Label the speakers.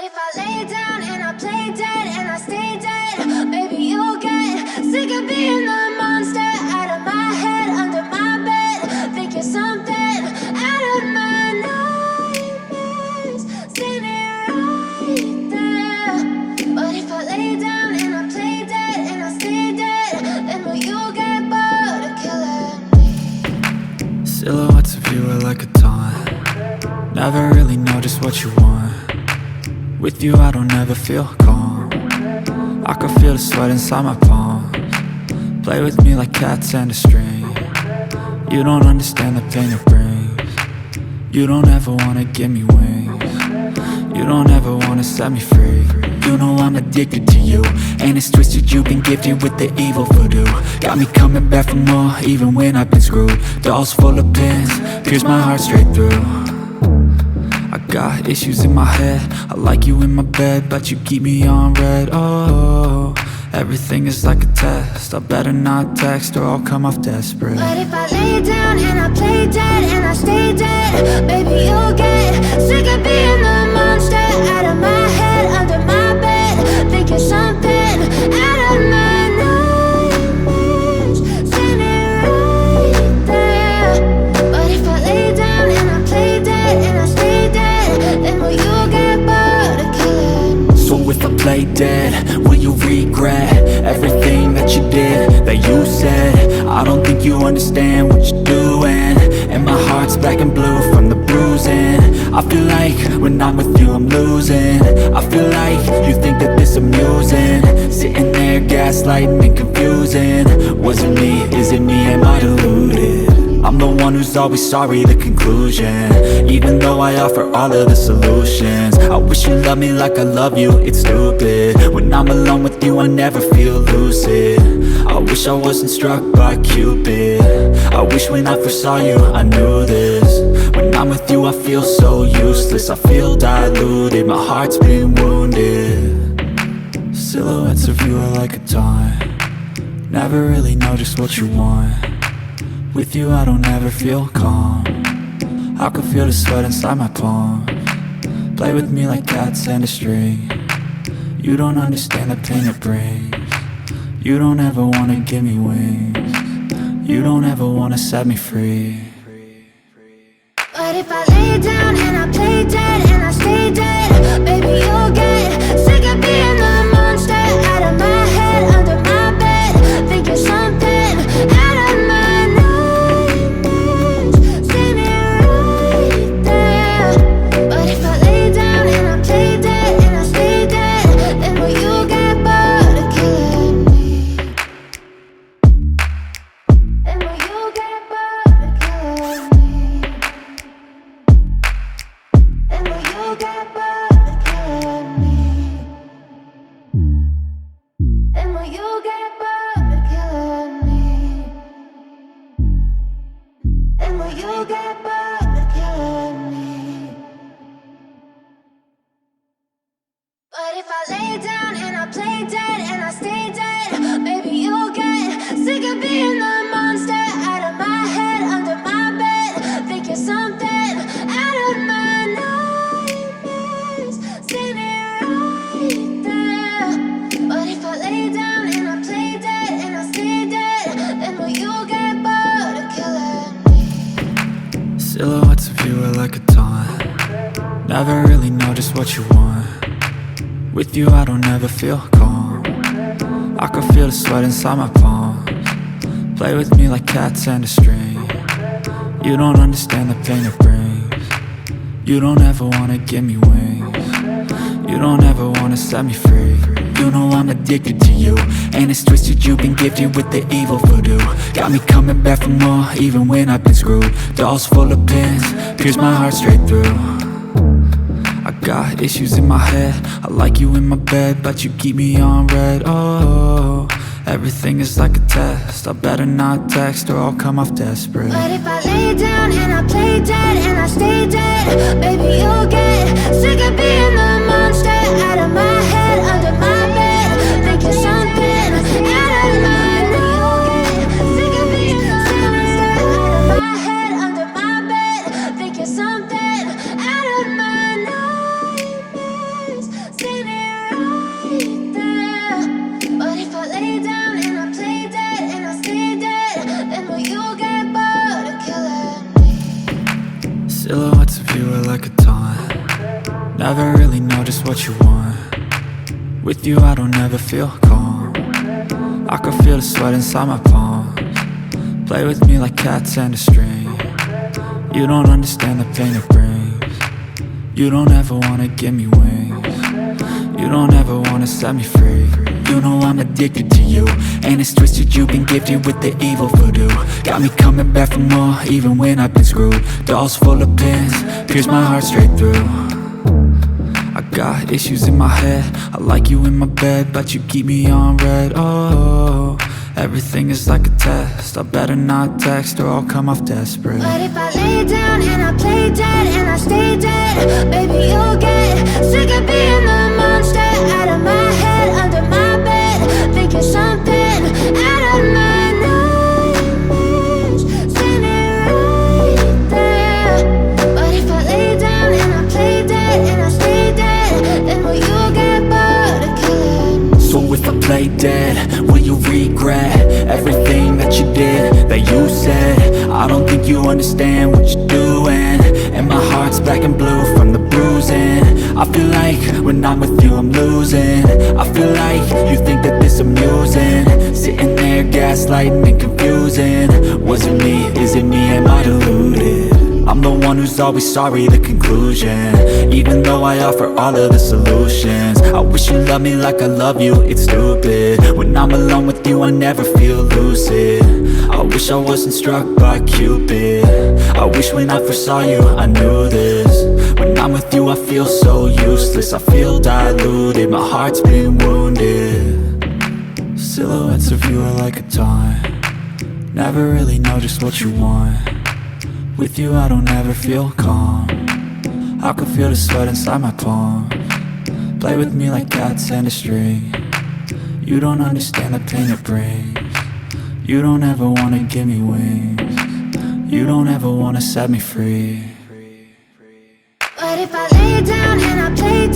Speaker 1: if I lay down and I play dead and I stay dead, baby, you'll get sick of being the monster out of my head, under my bed, thinking something out of my nightmares, standing right there. But if I lay down and I play dead and I stay dead, then will you get bored of killing me?
Speaker 2: Silhouettes of you are like a taunt. Never really know just what you want. With you I don't ever feel calm. I can feel the sweat inside my palms. Play with me like cats and a string. You don't understand the pain it brings. You don't ever wanna give me wings. You don't ever wanna set me free. You know I'm addicted to you, and it's twisted, you've been gifted with the evil voodoo. Got me coming back for more, even when I've been screwed. Dolls full of pins, pierce my heart straight through. I got issues in my head, I like you in my bed, but you keep me on red. Oh, everything is like a test. I better not text or I'll come off desperate.
Speaker 1: But if I lay down and I play dead and I stay dead, baby, you'll get sick of being the monster out of my head, under my bed, thinking something out of my nightmares, standing right there. But if I lay down and I play dead and I stay dead, then will you get bored of killing me?
Speaker 2: So if I play dead, will you regret everything that you did, that you said? I don't think you understand what you're doing, and my heart's black and blue from the bruising. I feel like when I'm with you I'm losing. I feel like you think that this amusing, sitting there gaslighting and confusing. Was it me? Is it me? Am I deluded? I'm the one who's always sorry, the conclusion, even though I offer all of the solutions. I wish you loved me like I love you, it's stupid. When I'm alone with you I never feel lucid. I wish I wasn't struck by Cupid. I wish when I first saw you I knew this. When I'm with you I feel so useless, I feel diluted, my heart's been wounded. Silhouettes of you are like a taunt. Never really know just what you want. With you I don't ever feel calm. I can feel the sweat inside my palms. Play with me like cats and a string. You don't understand the pain it brings. You don't ever wanna give me wings. You don't ever wanna set me free.
Speaker 1: But if I lay down and I play dead and I stay dead, baby, you'll get sick of being the monster out of my head, under my bed, thinking something out of my nightmares, standing right there. But if I lay down and I play dead and I stay dead, then will you get bored of killing me? Then will you get bored of killing me? Then will you get bored of killing me? Then will you get bored of killing me? Then will you get bored of killing me? But if I lay down and I play dead and I stay dead, baby, you'll get sick of being the monster out of my head, under my bed, thinking something out of my nightmares, standing right there. But if I lay down and I play dead and I stay dead, then will you get bored of killing me?
Speaker 2: Silhouettes of you are like a taunt. Never really know just what you want. With you I don't ever feel calm. I can feel the sweat inside my palms. Play with me like cats and a string. You don't understand the pain it brings. You don't ever wanna give me wings. You don't ever wanna set me free. You know I'm addicted to you, and it's twisted, you've been gifted with the evil voodoo. Got me coming back for more, even when I've been screwed. Dolls full of pins, pierce my heart straight through. I got issues in my head, I like you in my bed, but you keep me on red. Oh, everything is like a test. I better not text or I'll come off desperate.
Speaker 1: But if I lay down and I play dead and I stay dead, baby, you'll get sick of being the monster out of my head, under my bed, thinking something out of my nightmares, sick of being the monster out of my head, under my bed, thinking something out of my nightmares,
Speaker 2: Never really know just what you want. With you I don't ever feel calm. I can feel the sweat inside my palms. Play with me like cats and a string. You don't understand the pain it brings. You don't ever wanna give me wings. You don't ever wanna set me free. You know I'm addicted to you, and it's twisted, you've been gifted with the evil voodoo. Got me coming back for more, even when I've been screwed. Dolls full of pins, pierce my heart straight through. I got issues in my head, I like you in my bed, but you keep me on red. Oh, everything is like a test, I better not text or I'll come off desperate.
Speaker 1: But if I lay down and I play dead and I stay dead, baby, you'll get sick of being the monster out of my head, under my bed, thinking something out of my nightmares, standing right there. But if I lay down and I play dead and I stay dead, then will you get bored of killing?
Speaker 2: So if I play dead, will you regret everything that you did, that you said? I don't think you understand what you're doing, and my heart's black and blue from the bruising. I feel like when I'm with you I'm losing. I feel like you think that this amusing, sitting there gaslighting and confusing. Was it me? Is it me? Am I deluded? I'm the one who's always sorry, the conclusion, even though I offer all of the solutions. I wish you loved me like I love you, it's stupid. When I'm alone with you I never feel lucid. I wish I wasn't struck by Cupid. I wish when I first saw you I knew this. When I'm with you I feel so useless, I feel diluted, my heart's been wounded. Silhouettes of you are like a taunt. Never really know just what you want. With you I don't ever feel calm. I can feel the sweat inside my palms. Play with me like cats and a string. You don't understand the pain it brings. You don't ever wanna give me wings. You don't ever wanna set me free.
Speaker 1: But if I lay down and I play